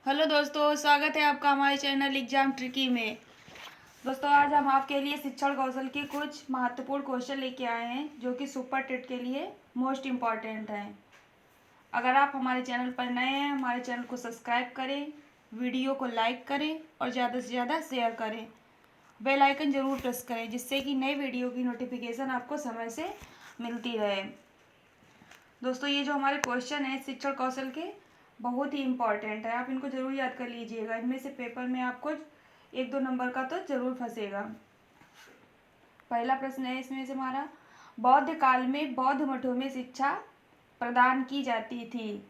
Hello दोस्तों, स्वागत है आपका हमारे चैनल एग्जाम ट्रिकी में। दोस्तों, आज हम आपके लिए शिक्षण कौशल के कुछ महत्वपूर्ण क्वेश्चन लेके आए हैं जो कि सुपर टेट के लिए मोस्ट इम्पॉर्टेंट हैं। अगर आप हमारे चैनल पर नए हैं, हमारे चैनल को सब्सक्राइब करें, वीडियो को लाइक करें और ज़्यादा से ज़्यादा शेयर करें। बेल आइकन ज़रूर प्रेस करें जिससे कि नई वीडियो की नोटिफिकेशन आपको समय से मिलती रहे। दोस्तों, ये जो हमारे क्वेश्चन हैं शिक्षण कौशल के, बहुत ही इम्पॉर्टेंट है। आप इनको ज़रूर याद कर लीजिएगा। इनमें से पेपर में आपको 1-2 नंबर का तो ज़रूर फंसेगा। पहला प्रश्न है इसमें से हमारा, बौद्ध काल में बौद्ध मठों में शिक्षा प्रदान की जाती थी।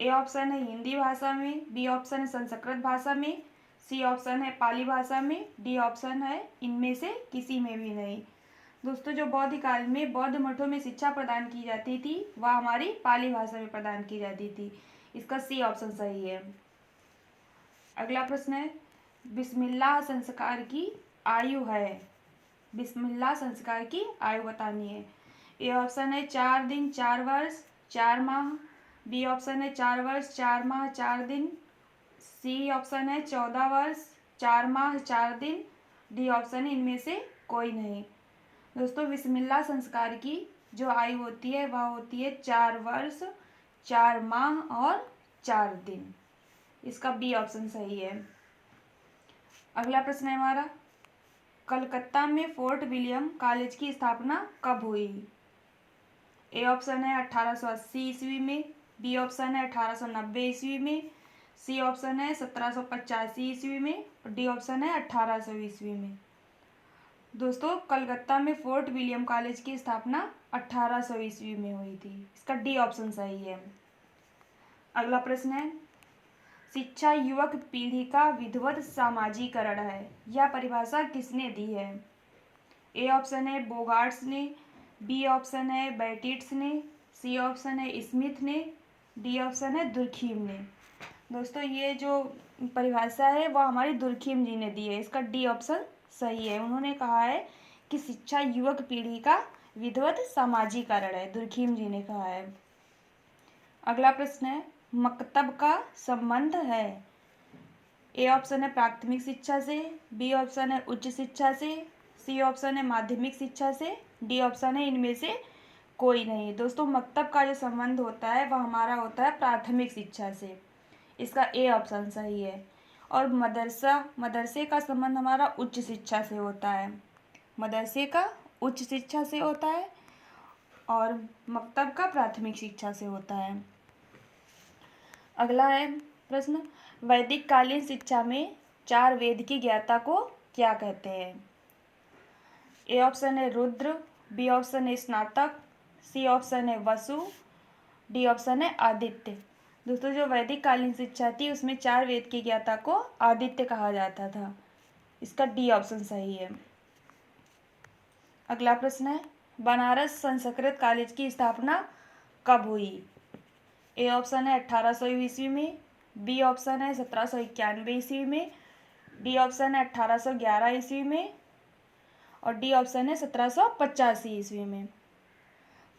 ए ऑप्शन है हिंदी भाषा में, बी ऑप्शन है संस्कृत भाषा में, सी ऑप्शन है पाली भाषा में, डी ऑप्शन है इनमें से किसी में भी नहीं। दोस्तों, जो बौद्ध काल में बौद्ध मठों में शिक्षा प्रदान की जाती थी वह हमारी पाली भाषा में प्रदान की जाती थी। इसका सी ऑप्शन सही है। अगला प्रश्न है, बिस्मिल्लाह संस्कार की आयु है। बिस्मिल्लाह संस्कार की आयु बतानी है। ए ऑप्शन है 4 दिन 4 वर्ष 4 माह, बी ऑप्शन है 4 वर्ष 4 माह 4 दिन, सी ऑप्शन है 14 वर्ष 4 माह 4 दिन, डी ऑप्शन है इनमें से कोई नहीं। दोस्तों, बिस्मिल्लाह संस्कार की जो आयु होती है वह होती है 4 वर्ष 4 माह और 4 दिन। इसका बी ऑप्शन सही है। अगला प्रश्न है हमारा, कलकत्ता में फोर्ट विलियम कॉलेज की स्थापना कब हुई। ए ऑप्शन है 1880 ईस्वी में, बी ऑप्शन है 1890 ईस्वी में, सी ऑप्शन है 1785 ईस्वी में और डी ऑप्शन है 1800 ईस्वी में। दोस्तों, कलकत्ता में फोर्ट विलियम कॉलेज की स्थापना 1800 ईस्वी में हुई थी। इसका डी ऑप्शन सही है। अगला प्रश्न है, शिक्षा युवक पीढ़ी का विधिवत सामाजिकरण है। यह परिभाषा किसने दी है। ए ऑप्शन है बोगार्ट्स ने, बी ऑप्शन है बैटिट्स ने, सी ऑप्शन है स्मिथ ने, डी ऑप्शन है दुर्खीम ने। दोस्तों, ये जो परिभाषा है वह हमारी दुर्खीम जी ने दी है। इसका डी ऑप्शन सही है। उन्होंने कहा है कि शिक्षा युवक पीढ़ी का विधिवत सामाजिकरण है। दुर्खीम जी ने कहा है। अगला प्रश्न है, मकतब का संबंध है। ए ऑप्शन है प्राथमिक शिक्षा से, बी ऑप्शन है उच्च शिक्षा से, सी ऑप्शन है माध्यमिक शिक्षा से, डी ऑप्शन है इनमें से कोई नहीं। दोस्तों, मकतब का जो संबंध होता है वह हमारा होता है प्राथमिक शिक्षा से। इसका ए ऑप्शन सही है। और मदरसे का संबंध हमारा उच्च शिक्षा से होता है। मदरसे का उच्च शिक्षा से होता है और मकतब का प्राथमिक शिक्षा से होता है। अगला है प्रश्न, वैदिक कालीन शिक्षा में 4 वेद की ज्ञाता को क्या कहते हैं। ए ऑप्शन है रुद्र, बी ऑप्शन है स्नातक, सी ऑप्शन है वसु, डी ऑप्शन है आदित्य। दोस्तों, जो वैदिक कालीन शिक्षा थी उसमें 4 वेद की ज्ञाता को आदित्य कहा जाता था। इसका डी ऑप्शन सही है। अगला प्रश्न है, बनारस संस्कृत कॉलेज की स्थापना कब हुई। ए ऑप्शन है 1800 ईस्वी में, बी ऑप्शन है 1791 ईस्वी में, डी ऑप्शन है 1811 ईस्वी में और डी ऑप्शन है 1785 ईस्वी में।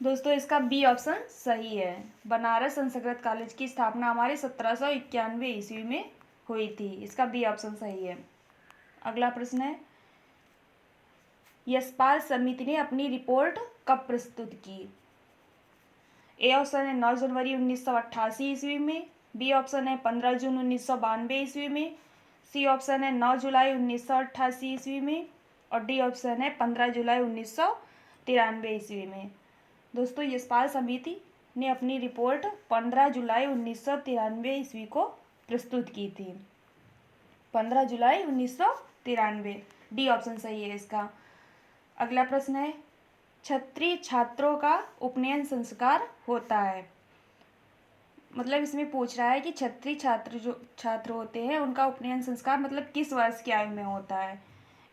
दोस्तों, इसका बी ऑप्शन सही है। बनारस संस्कृत कॉलेज की स्थापना हमारे 1791 ईस्वी में हुई थी। इसका बी ऑप्शन सही है। अगला प्रश्न है, यशपाल समिति ने अपनी रिपोर्ट कब प्रस्तुत की। ए ऑप्शन है 9 जनवरी 1988 ईस्वी में, बी ऑप्शन है 15 जून 1992 ईस्वी में, सी ऑप्शन है 9 जुलाई 1988 ईस्वी में और डी ऑप्शन है 15 जुलाई 1993 ईस्वी में। दोस्तों, यशपाल समिति ने अपनी रिपोर्ट 15 जुलाई 1993 ईस्वी को प्रस्तुत की थी। 15 जुलाई 1993, डी ऑप्शन सही है इसका। अगला प्रश्न है, क्षत्रिय छात्रों का उपनयन संस्कार होता है। मतलब इसमें पूछ रहा है कि क्षत्रिय छात्र होते हैं उनका उपनयन संस्कार मतलब किस वर्ष की आयु में होता है।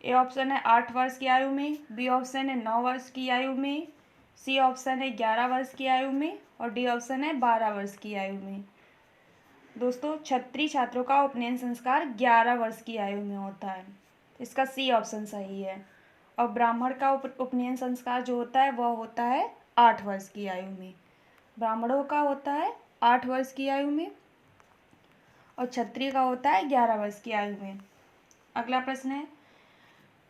ए ऑप्शन है 8 वर्ष की आयु में, बी ऑप्शन है 9 वर्ष की आयु में, सी ऑप्शन है 11 वर्ष की आयु में और डी ऑप्शन है 12 वर्ष की आयु में। दोस्तों, क्षत्रिय छात्रों का उपनयन संस्कार 11 वर्ष की आयु में होता है। इसका सी ऑप्शन सही है। और ब्राह्मण का उपनयन संस्कार जो होता है वह होता है 8 वर्ष की आयु में। ब्राह्मणों का होता है 8 वर्ष की आयु में और क्षत्रिय का होता है 11 वर्ष की आयु में। अगला प्रश्न है,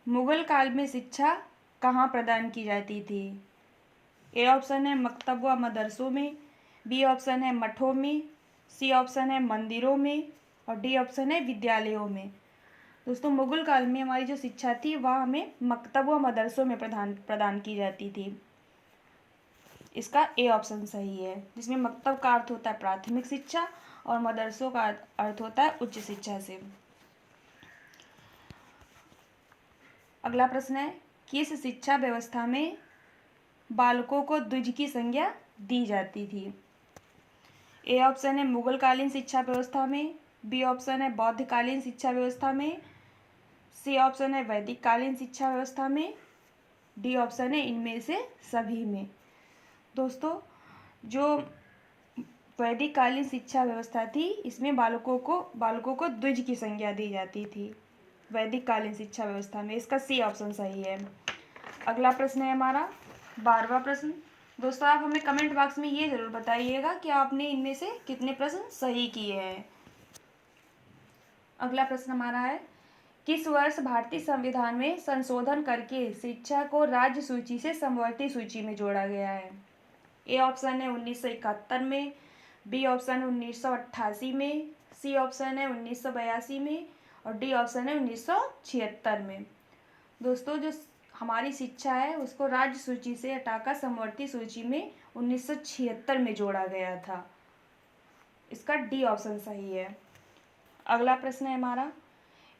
मुगल काल में शिक्षा कहाँ प्रदान की जाती थी? ए ऑप्शन है मकतब व मदरसों में, बी ऑप्शन है मठों में, सी ऑप्शन है मंदिरों में और डी ऑप्शन है विद्यालयों में। दोस्तों, मुगल काल में हमारी जो शिक्षा थी वह हमें मकतब व मदरसों में प्रदान की जाती थी। इसका ए ऑप्शन सही है, जिसमें मकतब का अर्थ होता है प्राथमिक शिक्षा और मदरसों का अर्थ होता है उच्च शिक्षा से। अगला प्रश्न है, किस शिक्षा व्यवस्था में बालकों को द्विज की संज्ञा दी जाती थी? ए ऑप्शन है मुगल कालीन शिक्षा व्यवस्था में, बी ऑप्शन है बौद्धकालीन शिक्षा व्यवस्था में, सी ऑप्शन है वैदिक कालीन शिक्षा व्यवस्था में, डी ऑप्शन है इनमें से सभी में। दोस्तों, जो वैदिक कालीन शिक्षा व्यवस्था थी इसमें बालकों को द्विज की संज्ञा दी जाती थी वैदिक कालीन शिक्षा व्यवस्था में। इसका सी ऑप्शन सही है। अगला प्रश्न है हमारा 12वां प्रश्न। दोस्तों, आप हमें कमेंट बॉक्स में ये जरूर बताइएगा कि आपने इनमें से कितने प्रश्न सही किए हैं। अगला प्रश्न हमारा है, किस वर्ष भारतीय संविधान में संशोधन करके शिक्षा को राज्य सूची से समवर्ती सूची में जोड़ा गया है? ए ऑप्शन है 1971 में, बी ऑप्शन है 1988 में, सी ऑप्शन है 1982 में और डी ऑप्शन है 1976 में। दोस्तों, जो हमारी शिक्षा है उसको राज्य सूची से हटाकर समवर्ती सूची में 1976 में जोड़ा गया था। इसका डी ऑप्शन सही है। अगला प्रश्न है हमारा,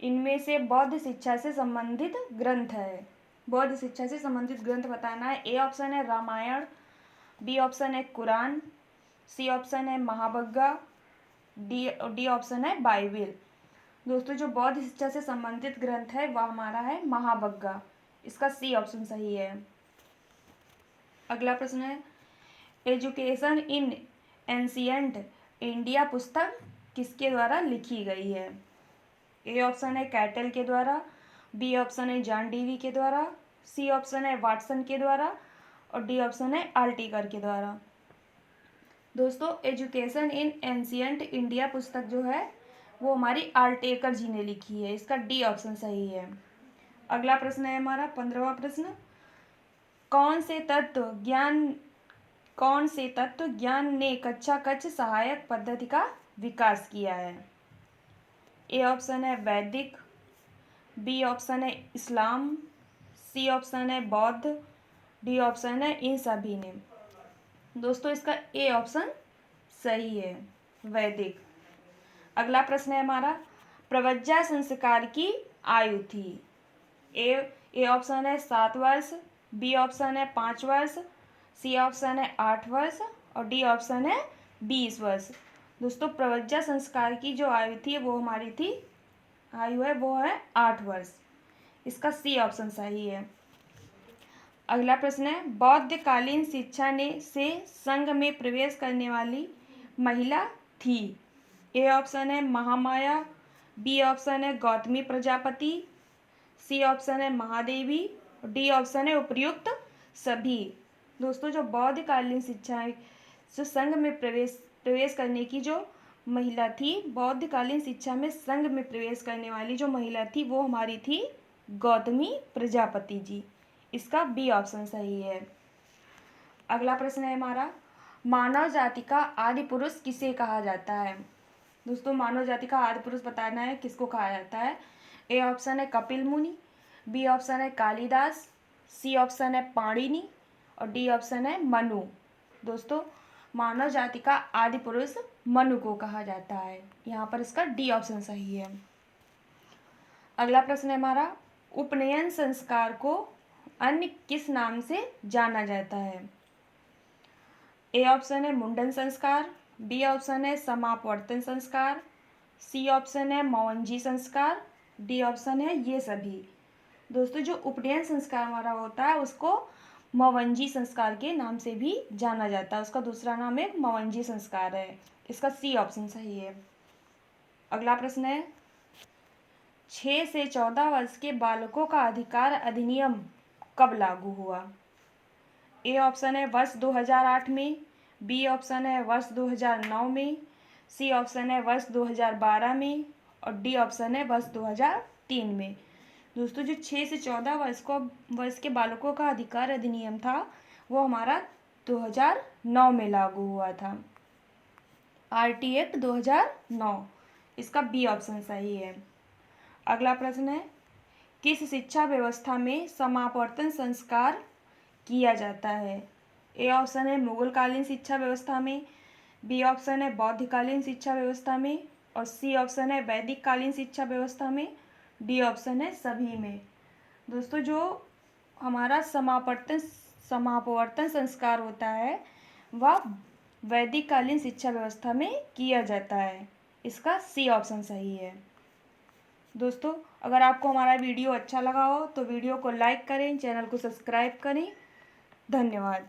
इनमें से बौद्ध शिक्षा से संबंधित ग्रंथ है। बौद्ध शिक्षा से संबंधित ग्रंथ बताना है। ए ऑप्शन है रामायण, बी ऑप्शन है कुरान, सी ऑप्शन है महावग्गा, डी ऑप्शन है बाइबिल। दोस्तों, जो बौद्ध शिक्षा से संबंधित ग्रंथ है वह हमारा है महावग्गा। इसका सी ऑप्शन सही है। अगला प्रश्न है, एजुकेशन इन एंशियंट इंडिया पुस्तक किसके द्वारा लिखी गई है? ए ऑप्शन है कैटल के द्वारा, बी ऑप्शन है जॉन डीवी के द्वारा, सी ऑप्शन है वाटसन के द्वारा और डी ऑप्शन है आर्टिकर के द्वारा। दोस्तों, एजुकेशन इन एंशियंट इंडिया पुस्तक जो है वो हमारी आर्टेकर जी ने लिखी है। इसका डी ऑप्शन सही है। अगला प्रश्न है हमारा 15वां प्रश्न, कौन से तत्व ज्ञान ने कच्चा कच्च सहायक पद्धति का विकास किया है? ए ऑप्शन है वैदिक, बी ऑप्शन है इस्लाम, सी ऑप्शन है बौद्ध, डी ऑप्शन है इन सभी ने। दोस्तों, इसका ए ऑप्शन सही है, वैदिक। अगला प्रश्न है हमारा, प्रव्रज्जा संस्कार की आयु थी। ए ऑप्शन है 7 वर्ष, बी ऑप्शन है 5 वर्ष, सी ऑप्शन है 8 वर्ष और डी ऑप्शन है 20 वर्ष। दोस्तों, प्रव्रज्जा संस्कार की जो आयु थी वो हमारी थी आयु है वो है 8 वर्ष। इसका सी ऑप्शन सही है। अगला प्रश्न है, बौद्धकालीन शिक्षा से संघ में प्रवेश करने वाली महिला थी। ए ऑप्शन है महामाया, बी ऑप्शन है गौतमी प्रजापति, सी ऑप्शन है महादेवी और डी ऑप्शन है उपर्युक्त सभी। दोस्तों, जो बौद्धकालीन शिक्षा जो संघ में प्रवेश करने की जो महिला थी, बौद्धकालीन शिक्षा में संघ में प्रवेश करने वाली जो महिला थी वो हमारी थी गौतमी प्रजापति जी। इसका बी ऑप्शन सही है। अगला प्रश्न है हमारा, मानव जाति का आदि पुरुष किसे कहा जाता है? दोस्तों, मानव जाति का आदि पुरुष बताना है किसको कहा जाता है। ए ऑप्शन है कपिल मुनि, बी ऑप्शन है कालिदास, सी ऑप्शन है पाणिनि और डी ऑप्शन है मनु। दोस्तों, मानव जाति का आदि पुरुष मनु को कहा जाता है। यहाँ पर इसका डी ऑप्शन सही है। अगला प्रश्न है हमारा, उपनयन संस्कार को अन्य किस नाम से जाना जाता है? ए ऑप्शन है मुंडन संस्कार, बी ऑप्शन है समापवर्तन संस्कार, सी ऑप्शन है मौंजी संस्कार, डी ऑप्शन है ये सभी। दोस्तों, जो उपनयन संस्कार हमारा होता है उसको मवंजी संस्कार के नाम से भी जाना जाता है। उसका दूसरा नाम एक मवंजी संस्कार है। इसका सी ऑप्शन सही है। अगला प्रश्न है, 6 से 14 वर्ष के बालकों का अधिकार अधिनियम कब लागू हुआ? ए ऑप्शन है वर्ष 2008 में, बी ऑप्शन है वर्ष 2009 में, सी ऑप्शन है वर्ष 2012 में और डी ऑप्शन है वर्ष 2003 में। दोस्तों जो 6 से 14 वर्ष के बालकों का अधिकार अधिनियम था वो हमारा 2009 में लागू हुआ था। RT एक्ट 2009, इसका बी ऑप्शन सही है। अगला प्रश्न है, किस शिक्षा व्यवस्था में समापवर्तन संस्कार किया जाता है? ए ऑप्शन है मुगलकालीन शिक्षा व्यवस्था में, बी ऑप्शन है बौद्धकालीन शिक्षा व्यवस्था में और सी ऑप्शन है वैदिक कालीन शिक्षा व्यवस्था में, डी ऑप्शन है सभी में। दोस्तों जो हमारा समापवर्तन संस्कार होता है वह वैदिक कालीन शिक्षा व्यवस्था में किया जाता है, इसका सी ऑप्शन सही है। दोस्तों अगर आपको हमारा वीडियो अच्छा लगा हो तो वीडियो को लाइक करें, चैनल को सब्सक्राइब करें। धन्यवाद।